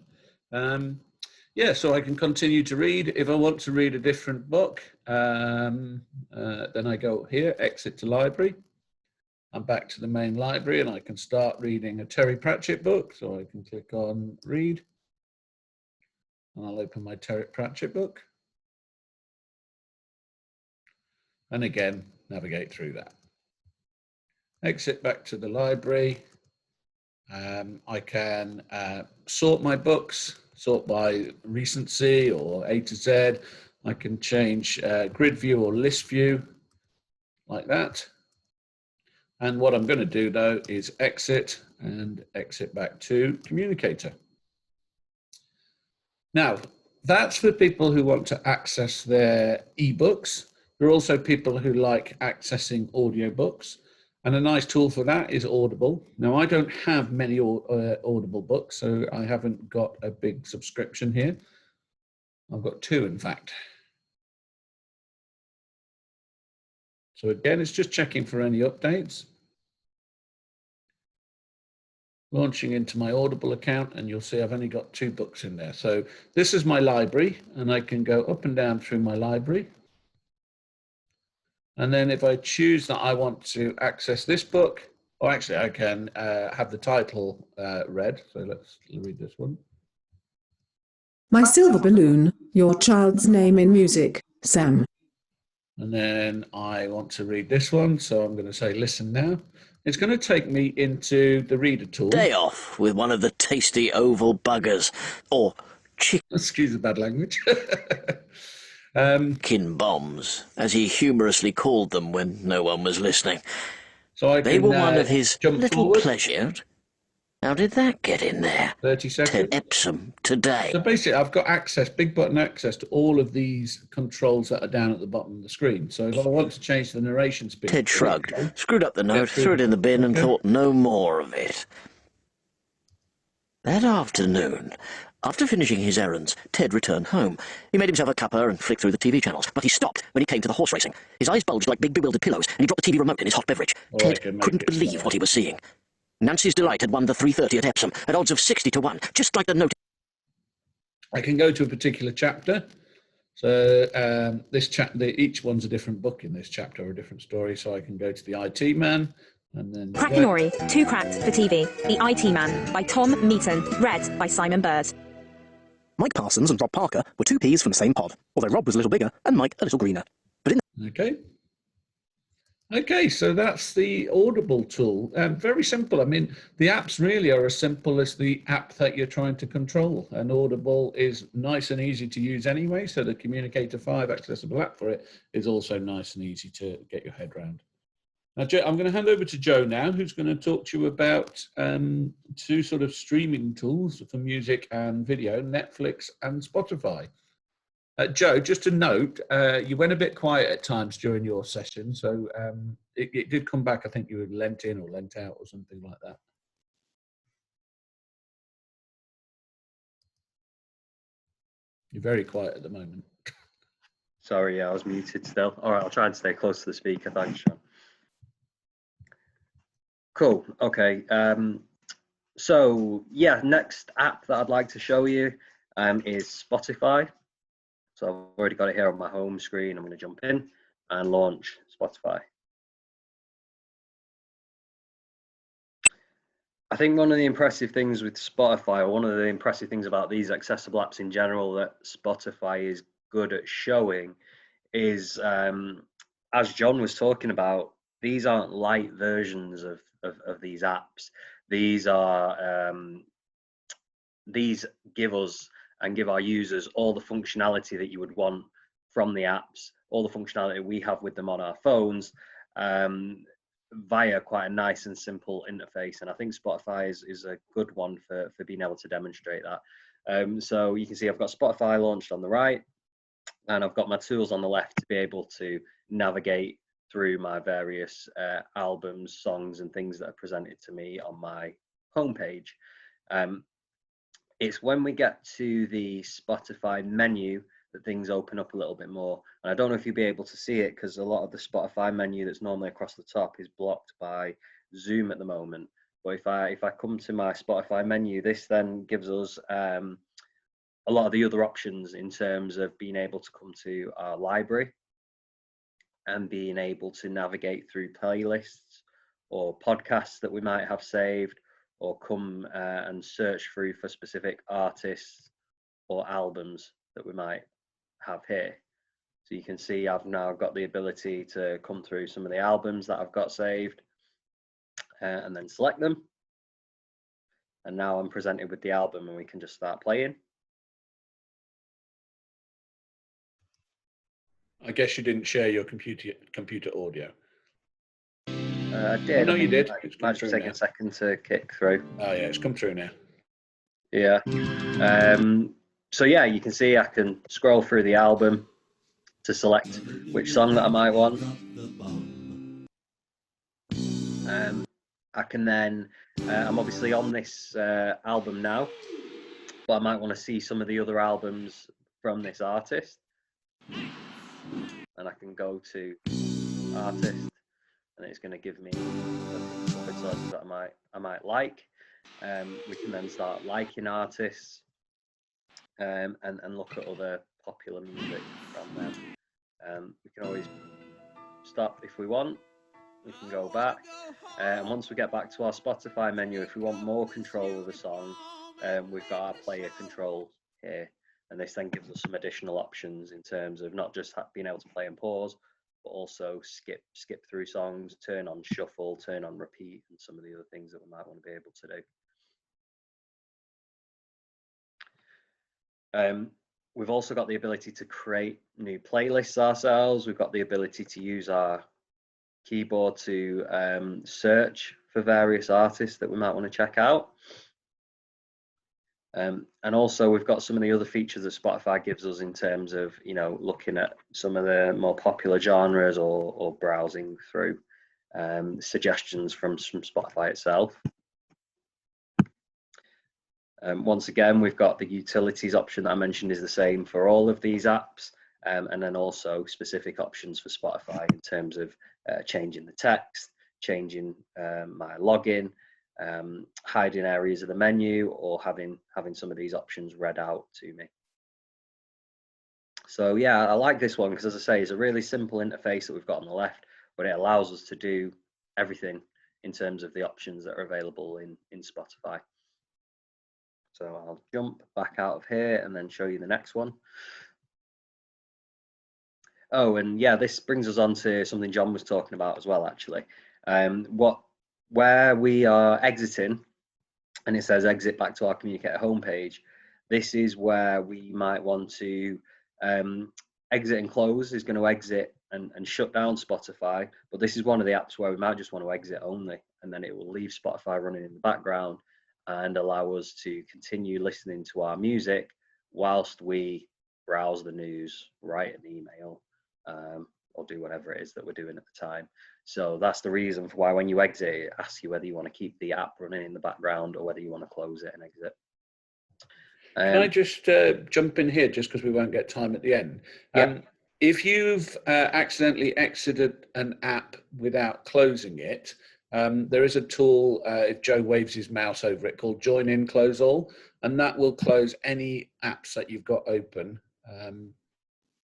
Yeah, so I can continue to read. If I want to read a different book, then I go here, exit to library. I'm back to the main library, and I can start reading a Terry Pratchett book. So I can click on read, and I'll open my Terry Pratchett book. And again, navigate through that. Exit back to the library. I can sort my books, sort by recency or A to Z. I can change grid view or list view like that. And what I'm going to do though is exit and exit back to Communicator. Now, that's for people who want to access their ebooks. There are also people who like accessing audiobooks. And a nice tool for that is Audible. Now, I don't have many Audible books, so I haven't got a big subscription here. I've got 2, in fact. So again, it's just checking for any updates. Launching into my Audible account, and you'll see I've only got 2 books in there. So this is my library, and I can go up and down through my library. And then if I choose that I want to access this book, or actually I can have the title read. So let's read this one. My Silver Balloon, Your Child's Name in Music, Sam. And then I want to read this one. So I'm going to say listen now. It's going to take me into the reader tool. Day off with one of the tasty oval buggers, or Excuse the bad language. chicken bombs, as he humorously called them when no one was listening. So I They can, were one of his jump little forward. pleasures. How did that get in there? 30 seconds. Ted Epsom today. So basically, I've got access, big button access to all of these controls that are down at the bottom of the screen. So if I want to change the narration speed. Ted shrugged, screwed up the note, through threw it in the bin, and okay. thought no more of it. That afternoon, after finishing his errands, Ted returned home. He made himself a cuppa and flicked through the TV channels, but he stopped when he came to the horse racing. His eyes bulged like big bewildered pillows, and he dropped the TV remote in his hot beverage. Oh, Ted couldn't believe what he was seeing. Nancy's Delight had won the 3:30 at Epsom at odds of 60 to 1, just like the note. I can go to a particular chapter. So each one's a different book in this chapter or a different story. So I can go to the IT Man, and then Cracknori, Too Cracked for TV, The IT Man by Tom Meaton, read by Simon Bird. Mike Parsons and Rob Parker were 2 peas from the same pod, although Rob was a little bigger and Mike a little greener. But in Okay, so that's the Audible tool. Very simple. I mean, the apps really are as simple as the app that you're trying to control. And Audible is nice and easy to use anyway. So the Communicator 5 accessible app for it is also nice and easy to get your head around. Now, Joe, I'm going to hand over to Joe now, who's going to talk to you about 2 sort of streaming tools for music and video, Netflix and Spotify. Joe, just a note, you went a bit quiet at times during your session, so it did come back. I think you were lent in or lent out or something like that. You're very quiet at the moment. Sorry, yeah, I was muted still. All right, I'll try and stay close to the speaker. Thanks, Sean. Cool. Okay. So yeah, next app that I'd like to show you is Spotify. So I've already got it here on my home screen. I'm going to jump in and launch Spotify. I think one of the impressive things with Spotify, or one of the impressive things about these accessible apps in general that Spotify is good at showing is, as John was talking about, these aren't light versions of these apps. These are, these give us and give our users all the functionality that you would want from the apps, all the functionality we have with them on our phones, via quite a nice and simple interface. And I think Spotify is a good one for being able to demonstrate that. So you can see I've got Spotify launched on the right, and I've got my tools on the left to be able to navigate through my various albums, songs, and things that are presented to me on my homepage. It's when we get to the Spotify menu that things open up a little bit more. And I don't know if you'll be able to see it because a lot of the Spotify menu that's normally across the top is blocked by Zoom at the moment. But if I come to my Spotify menu, this then gives us a lot of the other options in terms of being able to come to our library and being able to navigate through playlists or podcasts that we might have saved, or come and search through for specific artists or albums that we might have here. So you can see I've now got the ability to come through some of the albums that I've got saved and then select them. And now I'm presented with the album and we can just start playing. I guess you didn't share your computer audio. I did. Oh, no, you did. It might just take a second to kick through. Oh yeah, it's come through now. Yeah. So yeah, you can see I can scroll through the album to select which song that I might want. I can then, I'm obviously on this album now, but I might want to see some of the other albums from this artist. And I can go to artist, and it's going to give me the songs that I might like. We can then start liking artists and look at other popular music from them. We can always stop if we want. We can go back, and once we get back to our Spotify menu, if we want more control of the song, we've got our player controls here, and this then gives us some additional options in terms of not just being able to play and pause, but also skip through songs, turn on shuffle, turn on repeat, and some of the other things that we might want to be able to do. We've also got the ability to create new playlists ourselves. We've got the ability to use our keyboard to search for various artists that we might want to check out. And also we've got some of the other features that Spotify gives us in terms of, you know, looking at some of the more popular genres or browsing through suggestions from Spotify itself. Once again, we've got the utilities option that I mentioned is the same for all of these apps, and then also specific options for Spotify in terms of changing the text, changing my login, hiding areas of the menu, or having some of these options read out to me. So yeah, I like this one because, as I say, it's a really simple interface that we've got on the left, but it allows us to do everything in terms of the options that are available in Spotify. So I'll jump back out of here and then show you the next one. Oh, and yeah, this brings us on to something John was talking about as well, actually. Where we are exiting, and it says exit back to our Communicator homepage, this is where we might want to exit and close is going to exit and shut down Spotify. But this is one of the apps where we might just want to exit only, and then it will leave Spotify running in the background and allow us to continue listening to our music whilst we browse the news, write an email, or do whatever it is that we're doing at the time. So that's the reason for why when you exit, it asks you whether you want to keep the app running in the background or whether you want to close it and exit. Can I just jump in here just because we won't get time at the end? Yeah. If you've accidentally exited an app without closing it, there is a tool, if Joe waves his mouse over it, called Join In, Close All, and that will close any apps that you've got open.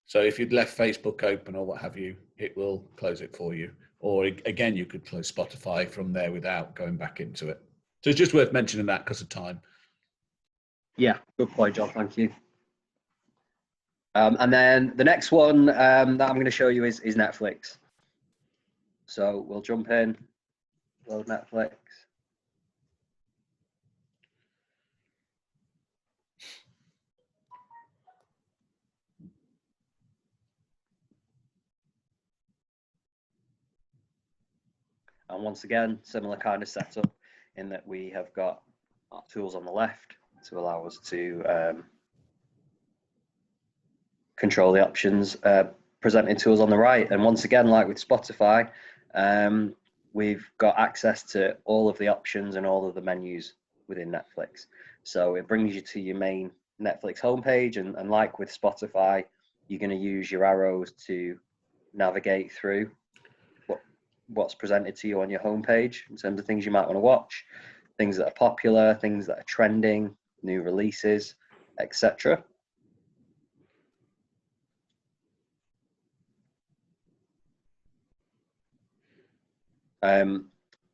So if you'd left Facebook open or what have you, it will close it for you. Or again, you could close Spotify from there without going back into it. So it's just worth mentioning that because of time. Yeah, good point, John. Thank you. And then the next one that I'm going to show you is Netflix. So we'll jump in, load Netflix. And once again, similar kind of setup in that we have got our tools on the left to allow us to control the options. presented to us on the right. And once again, like with Spotify, we've got access to all of the options and all of the menus within Netflix. So it brings you to your main Netflix homepage, and like with Spotify, you're going to use your arrows to navigate through what's presented to you on your homepage in terms of things you might want to watch, things that are popular, things that are trending, new releases, etc.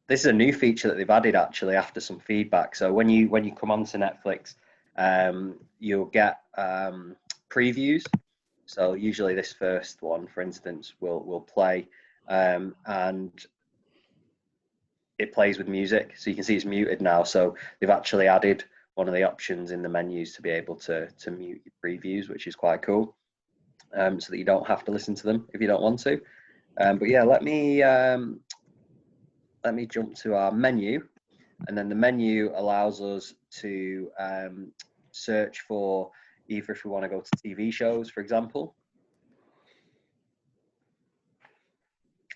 This is a new feature that they've added actually after some feedback. So when you come onto Netflix, you'll get previews. So usually this first one, for instance, will play, and it plays with music. So you can see it's muted now. So they've actually added one of the options in the menus to be able to mute your previews, which is quite cool, so that you don't have to listen to them if you don't want to. But yeah, let me jump to our menu, and then the menu allows us to search for either if we want to go to TV shows, for example,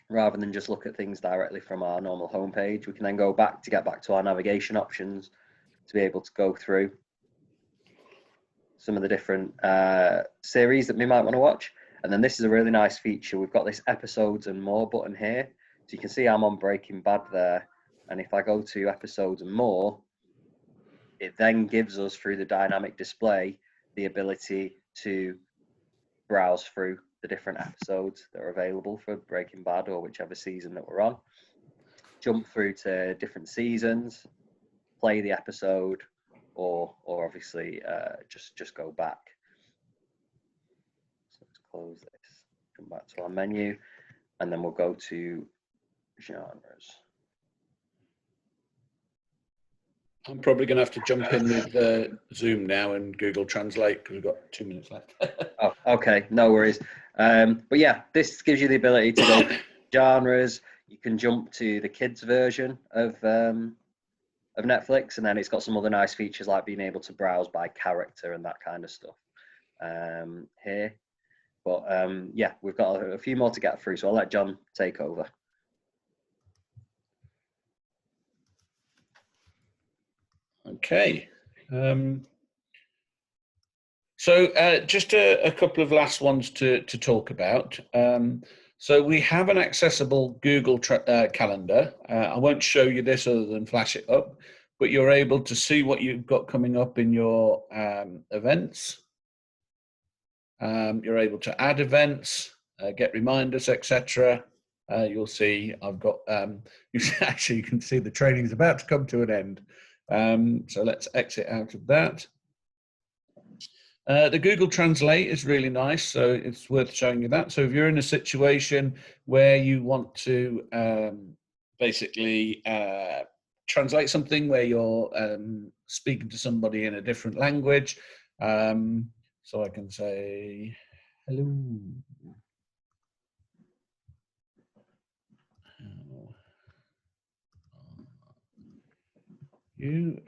rather than just look at things directly from our normal homepage. We can then go back to get back to our navigation options to be able to go through some of the different series that we might want to watch. And then this is a really nice feature. We've got this episodes and more button here. So you can see I'm on Breaking Bad there. And if I go to episodes and more, it then gives us, through the dynamic display, the ability to browse through the different episodes that are available for Breaking Bad or whichever season that we're on. Jump through to different seasons, play the episode, or obviously just go back. So let's close this, come back to our menu, and then we'll go to genres. I'm probably going to have to jump in with Zoom now and Google Translate because we've got 2 minutes left. Oh, okay, no worries. But yeah, this gives you the ability to go genres. You can jump to the kids version of Netflix, and then it's got some other nice features like being able to browse by character and that kind of stuff here. But yeah, we've got a few more to get through, so I'll let John take over. Okay. So just a couple of last ones to talk about. So we have an accessible Google calendar. I won't show you this other than flash it up, but you're able to see what you've got coming up in your events. You're able to add events, get reminders, etc. You'll see I've got, you can see the training is about to come to an end. So let's exit out of that. The Google Translate is really nice, so it's worth showing you that. So if you're in a situation where you want to basically translate something where you're speaking to somebody in a different language, so I can say, hello.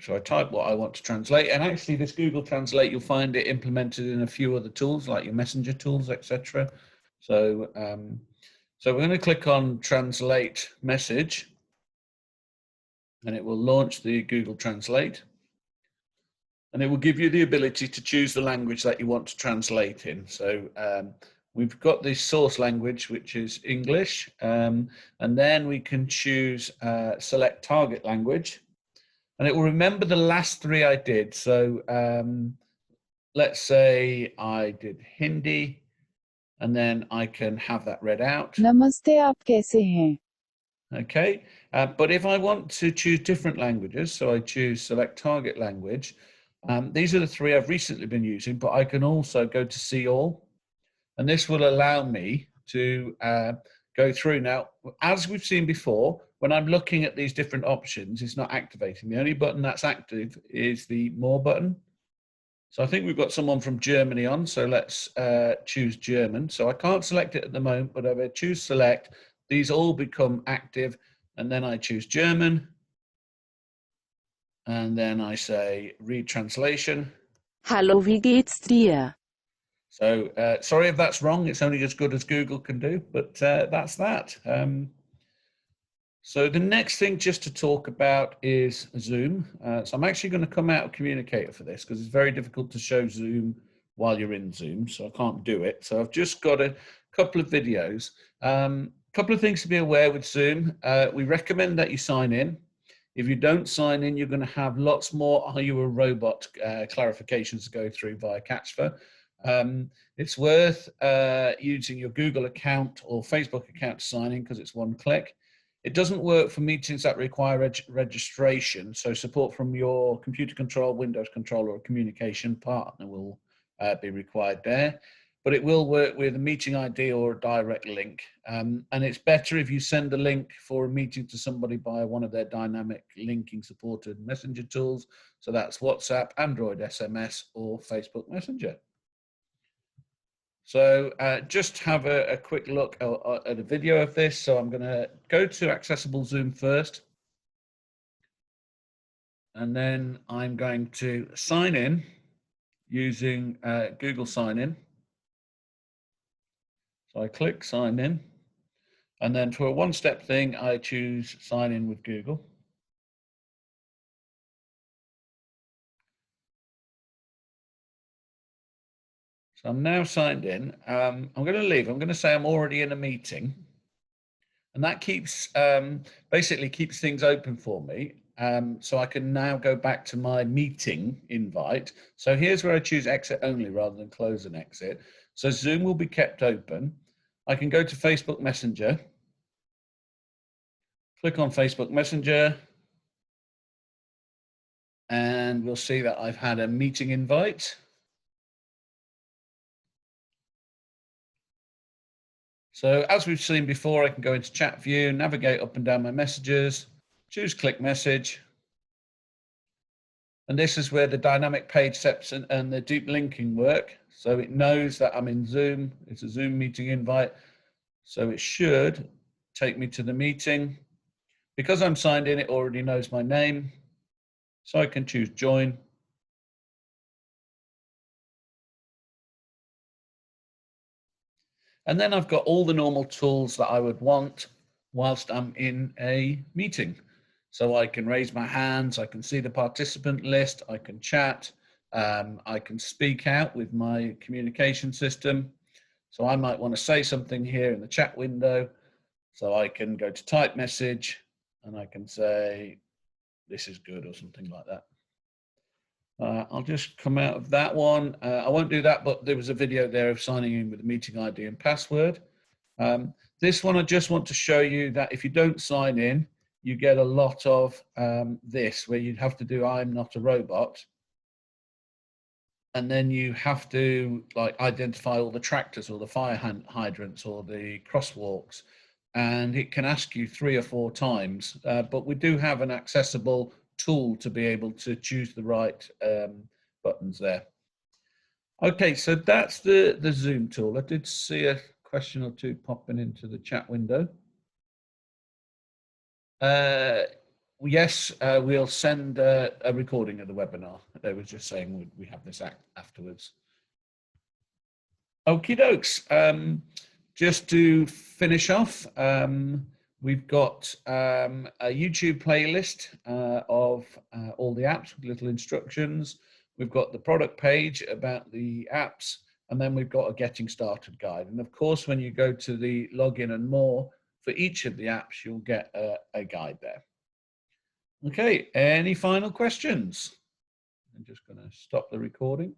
So I type what I want to translate, and actually this Google Translate, you'll find it implemented in a few other tools like your messenger tools, etc. So so we're going to click on Translate Message, and it will launch the Google Translate, and it will give you the ability to choose the language that you want to translate in. So we've got the source language, which is English, and then we can choose select target language. And it will remember the last three I did. So let's say I did Hindi, and then I can have that read out. Namaste, aap kaise hain? Okay, but if I want to choose different languages, so I choose select target language, these are the three I've recently been using, but I can also go to see all. And this will allow me to go through. Now, as we've seen before, when I'm looking at these different options, it's not activating. The only button that's active is the More button. So I think we've got someone from Germany on, so let's choose German. So I can't select it at the moment, but if I choose select, these all become active, and then I choose German, and then I say read translation. Hallo, wie geht's dir? So sorry if that's wrong. It's only as good as Google can do, but that's that. So the next thing just to talk about is Zoom. So I'm actually going to come out of Communicator for this because it's very difficult to show Zoom while you're in Zoom, so I can't do it. So I've just got a couple of videos. Couple of things to be aware with Zoom. We recommend that you sign in. If you don't sign in, you're going to have lots more "Are you a robot?" clarifications to go through via CATSFA. It's worth using your Google account or Facebook account to sign in because it's one click. It doesn't work for meetings that require registration, so support from your computer control, Windows controller, or communication partner will be required there. But it will work with a meeting ID or a direct link. And it's better if you send a link for a meeting to somebody via one of their dynamic linking supported messenger tools. So that's WhatsApp, Android SMS, or Facebook Messenger. So just have a quick look at a video of this. So I'm going to go to Accessible Zoom first. And then I'm going to sign in using Google Sign In. So I click Sign In. And then for a one-step thing, I choose Sign In with Google. So I'm now signed in. I'm going to leave. I'm going to say I'm already in a meeting. And that keeps basically keeps things open for me. So I can now go back to my meeting invite. So here's where I choose exit only rather than close and exit. So Zoom will be kept open. I can go to Facebook Messenger. Click on Facebook Messenger. And we'll see that I've had a meeting invite. So as we've seen before, I can go into chat view, navigate up and down my messages, choose click message. And this is where the dynamic page steps and the deep linking work. So it knows that I'm in Zoom. It's a Zoom meeting invite. So it should take me to the meeting. Because I'm signed in, it already knows my name. So I can choose join. And then I've got all the normal tools that I would want whilst I'm in a meeting. So I can raise my hands, I can see the participant list, I can chat, I can speak out with my communication system. So I might want to say something here in the chat window. So I can go to type message and I can say, this is good or something like that. I'll just come out of that one. I won't do that, but there was a video there of signing in with a meeting ID and password. This one, I just want to show you that if you don't sign in, you get a lot of this, where you'd have to do I'm not a robot. And then you have to like identify all the tractors or the fire hydrants or the crosswalks. And it can ask you 3 or 4 times, but we do have an accessible tool to be able to choose the right buttons there. Okay, so that's the Zoom tool. I did see a question or two popping into the chat window. Yes, we'll send a recording of the webinar. They were just saying we have this afterwards. Okie dokes. Just to finish off, we've got a YouTube playlist of all the apps with little instructions. We've got the product page about the apps, and then we've got a getting started guide. And of course, when you go to the login and more for each of the apps, you'll get a guide there. Okay, any final questions? I'm just going to stop the recording.